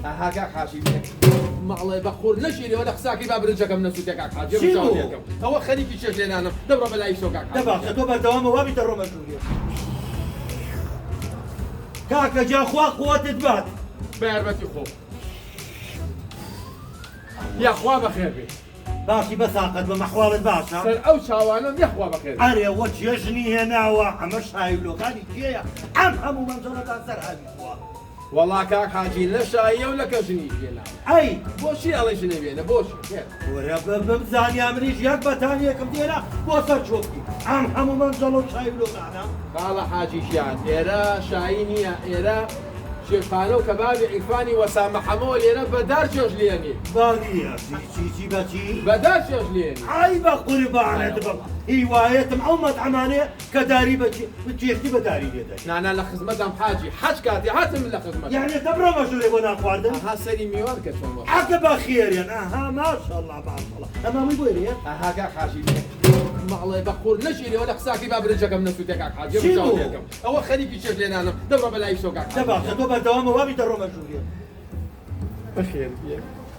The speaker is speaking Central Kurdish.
ئاها کاک حاجی ماڵێ بەخۆر نەشیری وەدە قساکی با برنجەکەم نەسووتێ کاک حاجی ئەوە خەریکی چێژ لێنانم دەبڕە بەلای شۆ کاک حاجی دەباشە تۆ بەردەوامە وابی دەڕۆمە ژوورێ کاکە جا خوا قووەتت بات بەیاربەتی خۆ یاخوا بەخێر بێ باشی بەساقەت بە مەحواڵت باشە سەر ئەو چاوانم یاخوا بەخێر ئەرێ وە جێژنی هێناوە ئەمە شایلۆکانی کێیە ئەم هەموو مەنزەڵەتان سەر هەبی خوا وەڵا کاک حاجی لە شاییە و لە کەژنی ژێنا ئەی بۆچی ئەڵێ ژنە بێنە بۆچی وەرە بزانیا منیش یەک بەتانیەکەم دێنا بۆ سەر چۆکی ئەم هەموو مەنزەڵ و شایلۆکانە خاڵە حاجیشیان ئێرە شایی نییە ئێرە شێفانە و کەبابی عیرفانی وەسامەحەمەوە لێرە بەدار چێژ لێنی باڵیە چی بەچی بەدار چێژ لێنی ئای بە قوربانت بم هیوایەتم ئەو مەطعمانەیە کە داری بەچی بچێشتی بەداری لێدەی نانا لە خزمەتم حاجی حەج کاتی هاتم لە خزمەت یعنی دەبڕە بەژوورێ بۆ ناخواردن ئەها سەری میوان کە چۆن وەخت ئەگە بە خێریان ئەها ماشەڵڵا باشەڵڵا ئەمامی بۆیە ئەها کاک حاجی ماڵێ بەخۆر نەشیری وەدە قساکی با برنجەکەم نەسووتێ کاک حاجی چی بوو؟ ئەوە خەریکی چێژ لێنانم دەبڕە بەلای شۆ کاک حاجی دەباشە تۆ بەردەوامە وابی دەڕۆمە ژوورێ بەخێر بێ